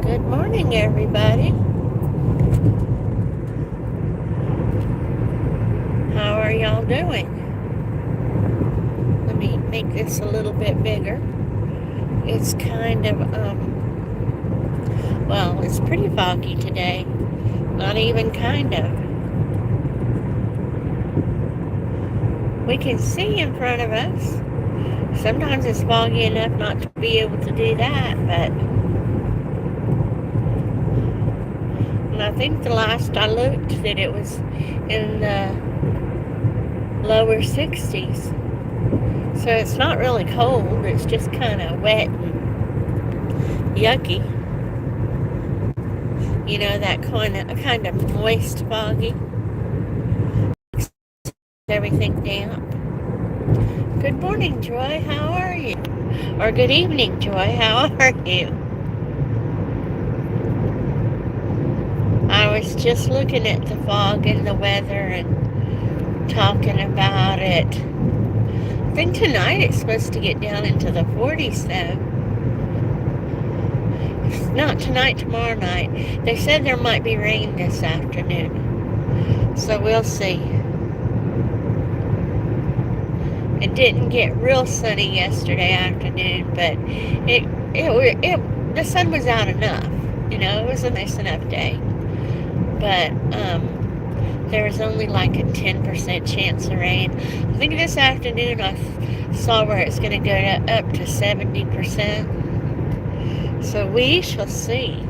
Good morning, everybody. How are y'all doing? Let me make this a little bit bigger. It's kind of, it's pretty foggy today. Not even kind of. We can see in front of us. Sometimes it's foggy enough not to be able to do that, but and I think the last I looked that it was in the lower 60s. So it's not really cold, it's just kind of wet and yucky. You know, that kind of moist foggy. Everything damp. Good morning, Joy. How are you? Or good evening, Joy. How are you? I was just looking at the fog and the weather and talking about it. I think tonight it's supposed to get down into the 40s, though. Not tonight, tomorrow night. They said there might be rain this afternoon. So we'll see. It didn't get real sunny yesterday afternoon, but the sun was out enough. You know, it was a nice enough day. But there was only like a 10% chance of rain. I think this afternoon I saw where it's going to go up to 70%. So we shall see.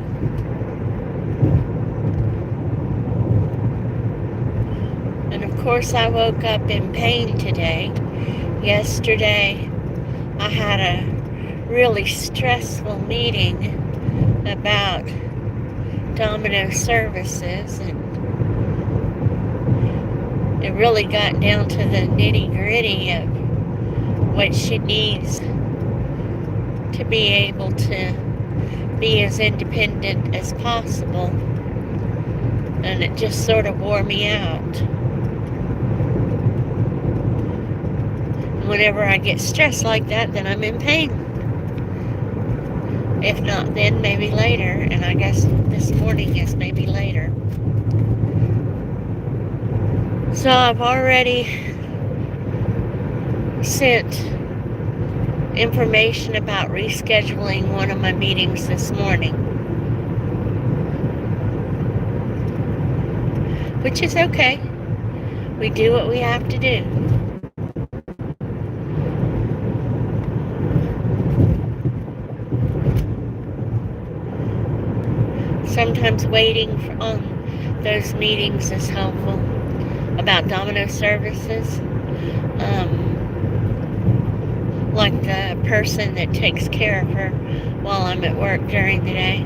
And of course I woke up in pain today. Yesterday I had a really stressful meeting about Domino Services, and it really got down to the nitty-gritty of what she needs to be able to be as independent as possible, and it just sort of wore me out. Whenever I get stressed like that, then I'm in pain. If not then, maybe later, and I guess this morning is maybe later. So I've already sent information about rescheduling one of my meetings this morning, which is okay. We do what we have to do. Sometimes waiting on those meetings is helpful. About Domino Services, like the person that takes care of her while I'm at work during the day.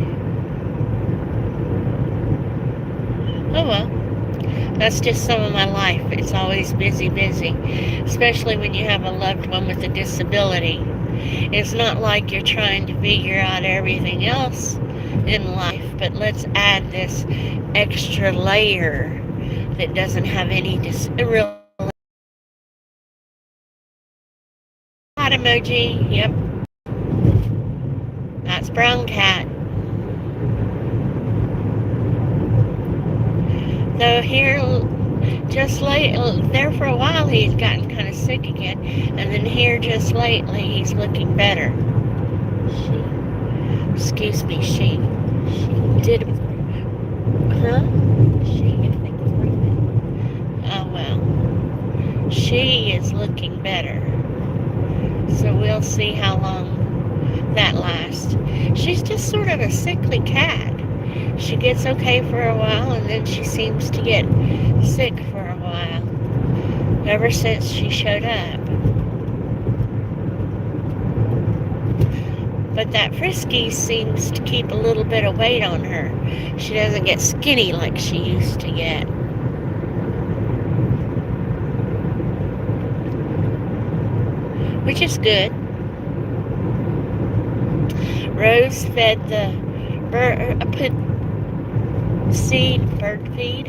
Oh well, that's just some of my life. It's always busy, especially when you have a loved one with a disability. It's not like you're trying to figure out everything else in life, but let's add this extra layer that doesn't have any real cat emoji. Yep, that's Brown Cat. So here, just there for a while, he's gotten kind of sick again, and then here just lately, he's looking better. She did, huh? Oh well, she is looking better. So we'll see how long that lasts. She's just sort of a sickly cat. She gets okay for a while, and then she seems to get sick for a while. Ever since she showed up. But that Frisky seems to keep a little bit of weight on her. She doesn't get skinny like she used to get. Which is good. Rose fed the put bird feed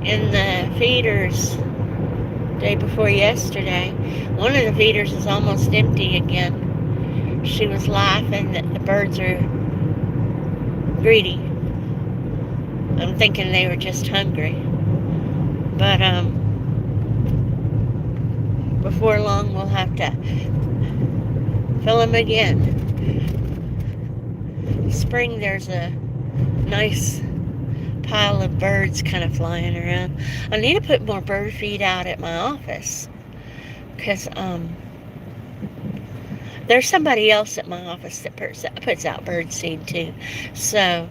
in the feeders day before yesterday. One of the feeders is almost empty again. She was laughing that the birds are greedy. I'm thinking they were just hungry. But before long we'll have to fill them again. Spring, there's a nice pile of birds kind of flying around. I need to put more bird feed out at my office, because there's somebody else at my office that puts out bird seed too. So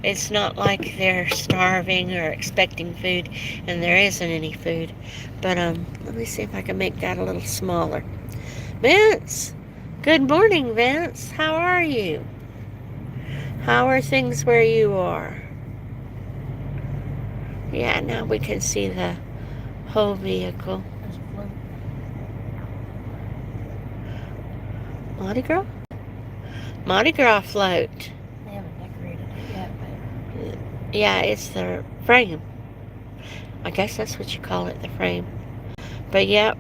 it's not like they're starving or expecting food and there isn't any food. But let me see if I can make that a little smaller. Vince! Good morning, Vince. How are you? How are things where you are? Yeah, now we can see the whole vehicle. Mardi Gras? Mardi Gras float. They haven't decorated it yet, but... Yeah, it's the frame. I guess that's what you call it, the frame. But yep,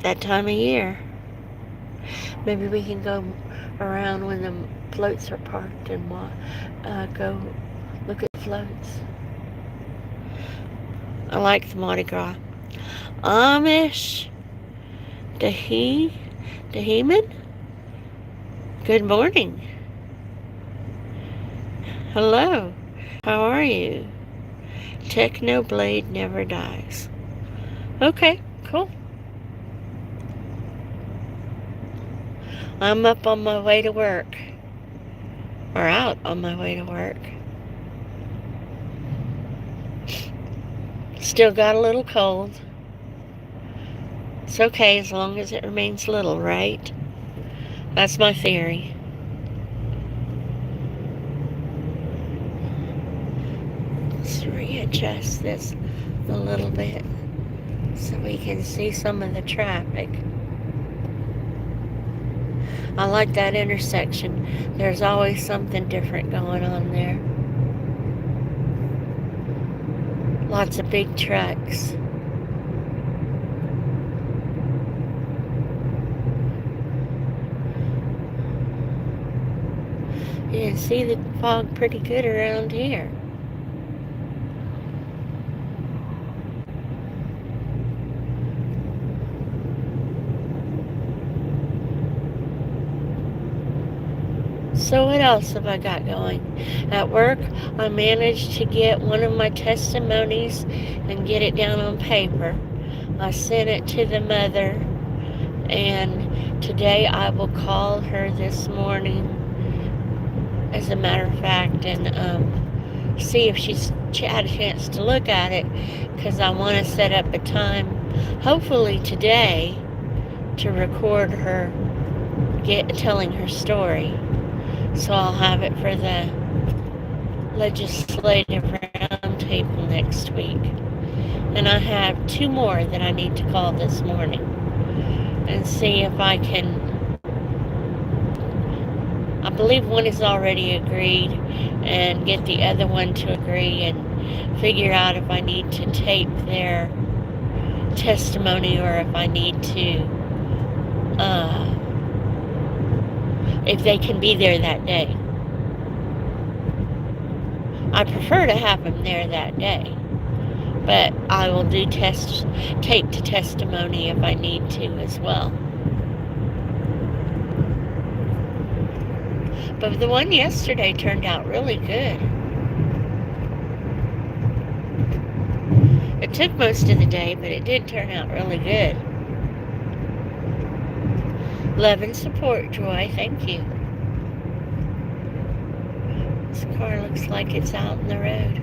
that time of year. Maybe we can go around when the floats are parked and go look at floats. I like the Mardi Gras. Amish Daheman? Good morning. Hello. How are you? Technoblade never dies. Okay, cool. I'm up on my way to work. Or out on my way to work. Still got a little cold. It's okay as long as it remains little, right? That's my theory. Let's readjust this a little bit so we can see some of the traffic. I like that intersection. There's always something different going on there. Lots of big trucks. You can see the fog pretty good around here. So what else have I got going? At work, I managed to get one of my testimonies and get it down on paper. I sent it to the mother, and today I will call her this morning, as a matter of fact, and see if she had a chance to look at it, because I want to set up a time, hopefully today, to record her telling her story. So I'll have it for the legislative roundtable next week. And I have 2 more that I need to call this morning and see if I can. I believe one is already agreed, and get the other one to agree and figure out if I need to tape their testimony or if I need to if they can be there that day. I prefer to have them there that day, but I will do tape to testimony if I need to as well. But the one yesterday turned out really good. It took most of the day, but it did turn out really good. Love and support, Joy. Thank you. This car looks like it's out in the road.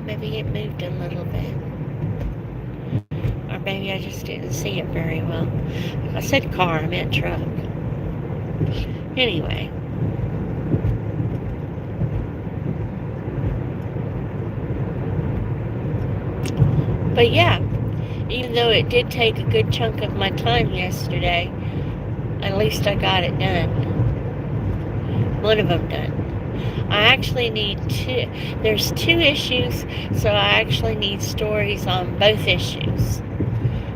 Maybe it moved a little bit. Or maybe I just didn't see it very well. If I said car, I meant truck. Anyway. But yeah, even though it did take a good chunk of my time yesterday, at least I got it done. One of them done. I actually need 2. There's 2 issues, so I actually need stories on both issues.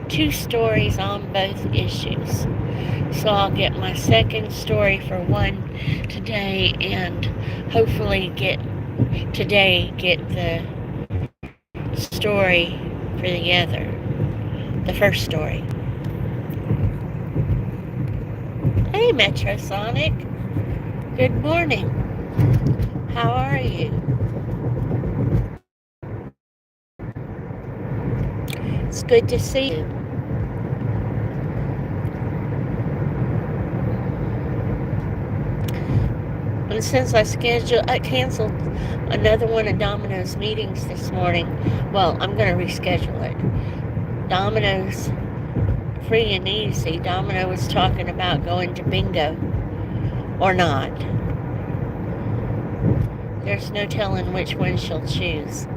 2 stories on both issues. So I'll get my second story for one today, and hopefully get the story for the other, the first story. Hey, Metrosonic. Good morning. How are you? It's good to see you. And since I canceled another one of Domino's meetings this morning, well, I'm going to reschedule it. Domino's Free and Easy. Domino was talking about going to bingo or not. There's no telling which one she'll choose.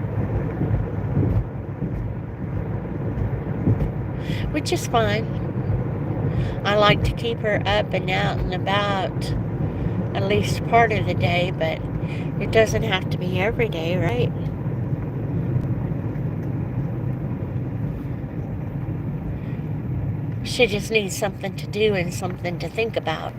Which is fine. I like to keep her up and out and about at least part of the day, but it doesn't have to be every day, right? She just needs something to do and something to think about.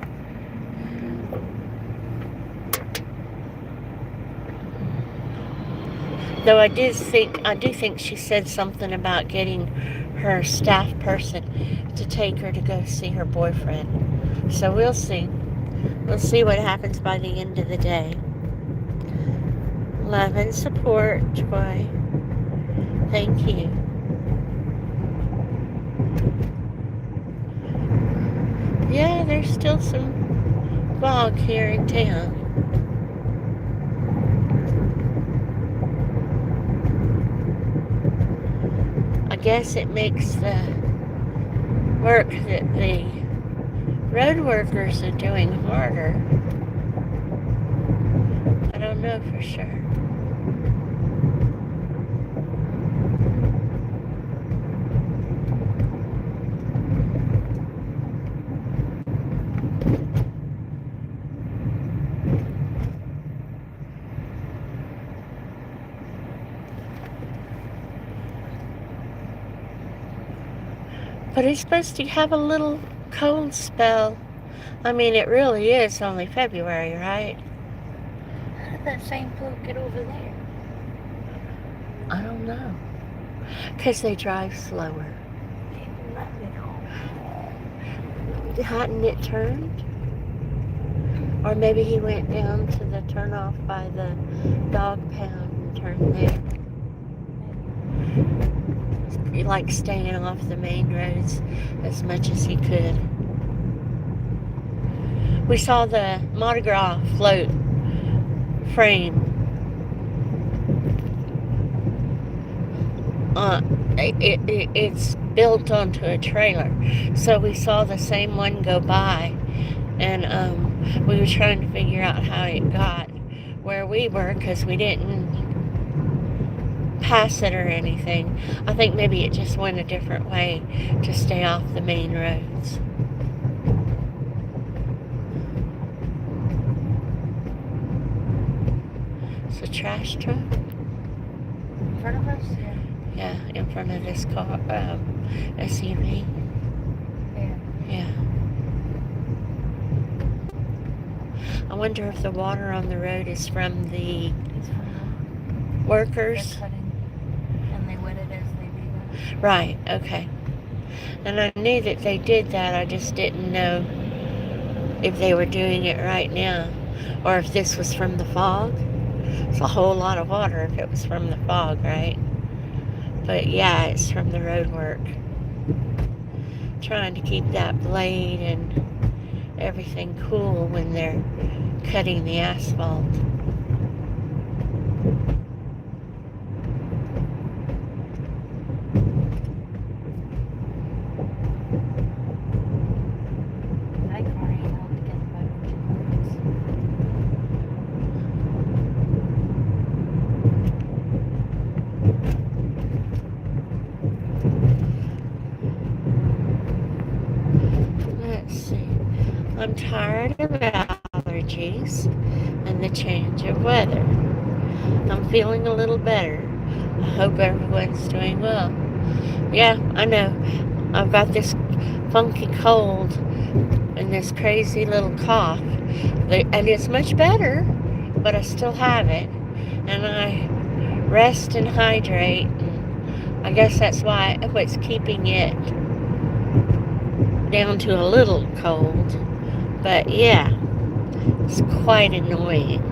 Though I do think she said something about getting her staff person to take her to go see her boyfriend. So we'll see. We'll see what happens by the end of the day. Love and support, Joy. Thank you. Yeah, there's still some fog here in town. I guess it makes the work that the road workers are doing harder. I don't know for sure. But it's supposed to have a little cold spell. I mean, it really is only February, right? How did that same flu get over there? I don't know. Because they drive slower. Hadn't it turned? Or maybe he went down to the turnoff by the dog pound and turned there. He liked staying off the main roads as much as he could. We saw the Mardi Gras float frame. It's built onto a trailer. So we saw the same one go by, and we were trying to figure out how it got where we were, because we didn't pass it or anything. I think maybe it just went a different way to stay off the main roads. It's a trash truck. In front of us? Yeah, in front of this car, SUV. Yeah. I wonder if the water on the road is from the workers. They're cutting, and they wet it as they do that. Right, okay. And I knew that they did that, I just didn't know if they were doing it right now, or if this was from the fog. It's a whole lot of water if it was from the fog, right? But yeah, it's from the road work. Trying to keep that blade and everything cool when they're cutting the asphalt. My car ain't out to get about 2 minutes. Let's see. I'm tired of allergies and the change of weather. I'm feeling a little better. I hope everyone's doing well. Yeah, I know. I've got this funky cold and this crazy little cough. And it's much better, but I still have it. And I rest and hydrate. And I guess that's what's keeping it down to a little cold. But yeah, it's quite annoying.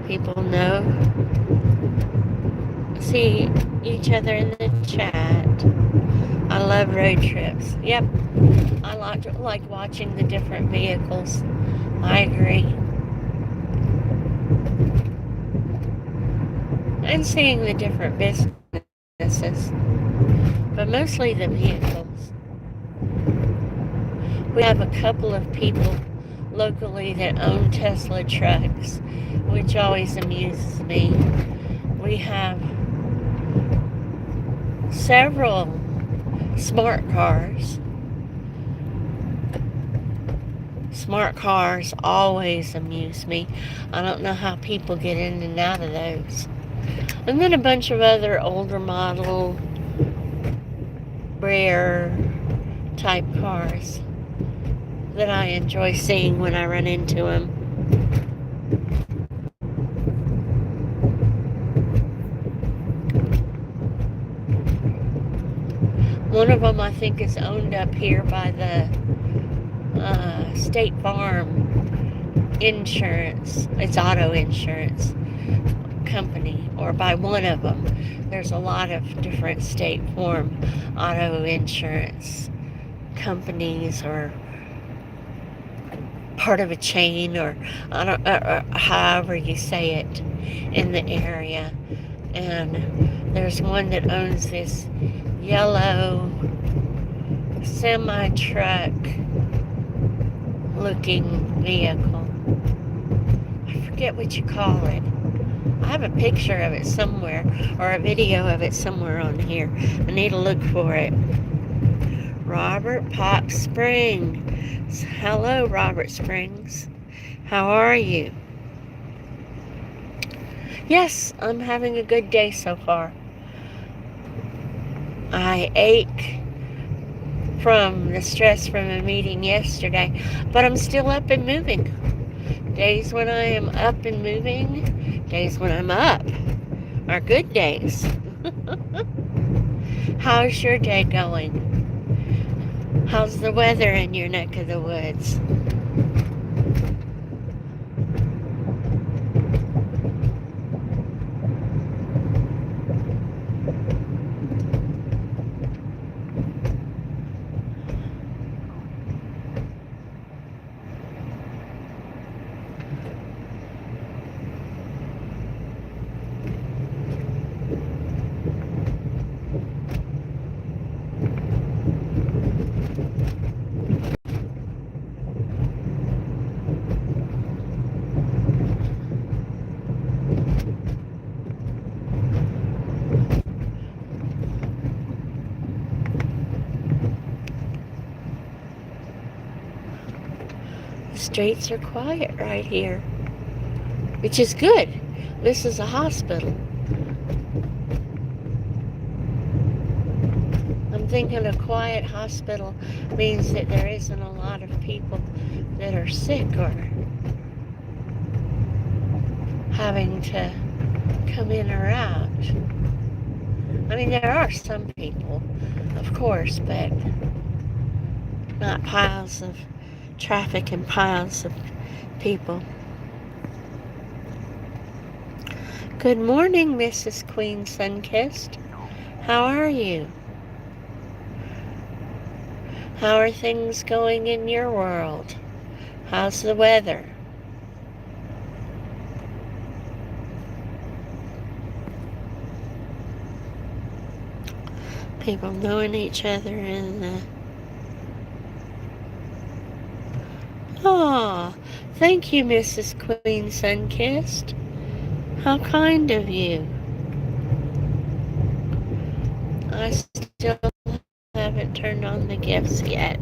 People know, see each other in the chat. I love road trips. Yep, I like watching the different vehicles. I agree. And seeing the different businesses, but mostly the vehicles. We have a couple of people locally that own Tesla trucks, which always amuses me. We have several smart cars. Smart cars always amuse me. I don't know how people get in and out of those. And then a bunch of other older model, rare type cars that I enjoy seeing when I run into them. One of them I think is owned up here by the State Farm insurance. It's auto insurance company, or by one of them. There's a lot of different State Farm auto insurance companies, or part of a chain, or I don't, or however you say it in the area. And there's one that owns this yellow semi-truck looking vehicle. I forget what you call it. I have a picture of it somewhere, or a video of it somewhere on here. I need to look for it. Robert Pop Springs. Hello, Robert Springs. How are you? Yes, I'm having a good day so far. I ache from the stress from a meeting yesterday, but I'm still up and moving. Days when I am up and moving, days when I'm up are good days. How's your day going? How's the weather in your neck of the woods? Streets are quiet right here, which is good. This is a hospital. I'm thinking a quiet hospital means that there isn't a lot of people that are sick or having to come in or out. I mean, there are some people, of course, but not piles of traffic and piles of people. Good morning, Mrs. Queen Sunkissed. How are you? How are things going in your world? How's the weather? People knowing each other in the... Oh, thank you, Mrs. Queen Sunkissed. How kind of you. I still haven't turned on the gifts yet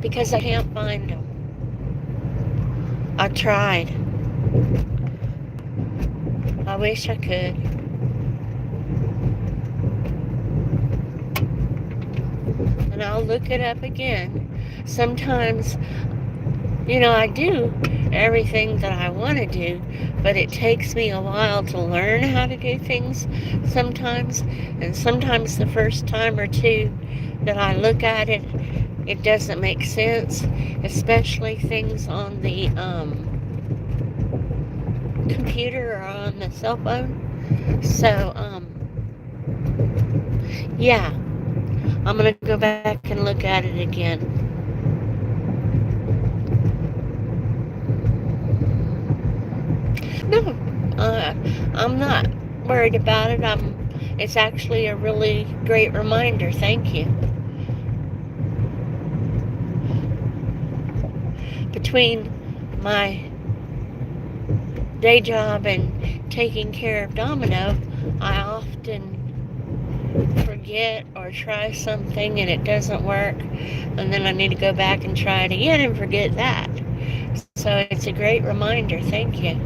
because I can't find them. I tried. I wish I could. And I'll look it up again. sometimes, I do everything that I want to do, but it takes me a while to learn how to do things sometimes. And sometimes the first time or two that I look at it, it doesn't make sense, especially things on the computer or on the cell phone. So, yeah, I'm going to go back and look at it again. No, I'm not worried about it. It's actually a really great reminder. Thank you. Between my day job and taking care of Domino, I often forget or try something and it doesn't work, and then I need to go back and try it again and forget that. So it's a great reminder. Thank you.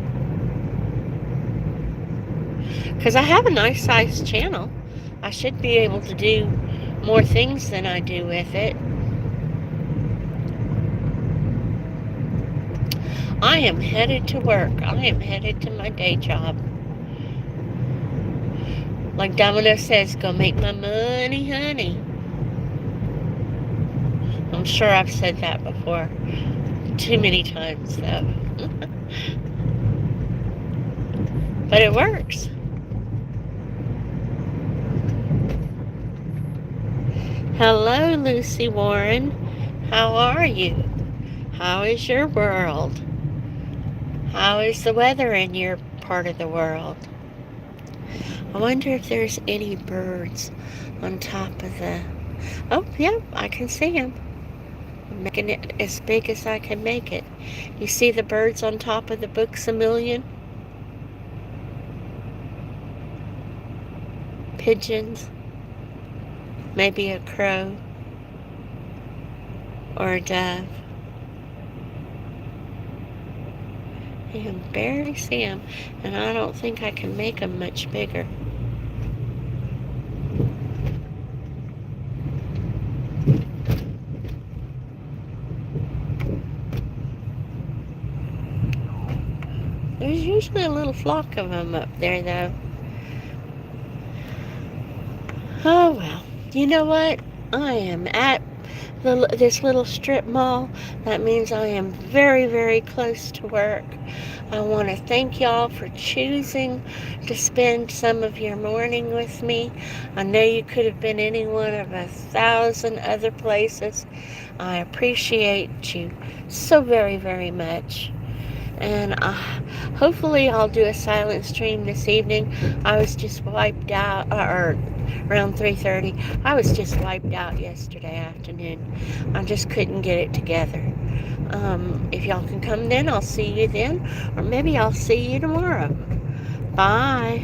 Because I have a nice sized channel. I should be able to do more things than I do with it. I am headed to work. I am headed to my day job. Like Domino says, go make my money, honey. I'm sure I've said that before. Too many times, though. But it works. Hello, Lucy Warren. How are you? How is your world? How is the weather in your part of the world? I wonder if there's any birds on top of the... Oh, yeah, I can see them. I'm making it as big as I can make it. You see the birds on top of the Books-A-Million? Pigeons. Maybe a crow. Or a dove. You can barely see them, and I don't think I can make them much bigger. There's usually a little flock of them up there, though. Oh, well. You know what? I am at this little strip mall. That means I am very, very close to work. I want to thank y'all for choosing to spend some of your morning with me. I know you could have been any one of 1,000 other places. I appreciate you so very, very much. And hopefully I'll do a silent stream this evening. I was just wiped out, or around 3:30. I was just wiped out yesterday afternoon. I just couldn't get it together. If y'all can come then, I'll see you then. Or maybe I'll see you tomorrow. Bye.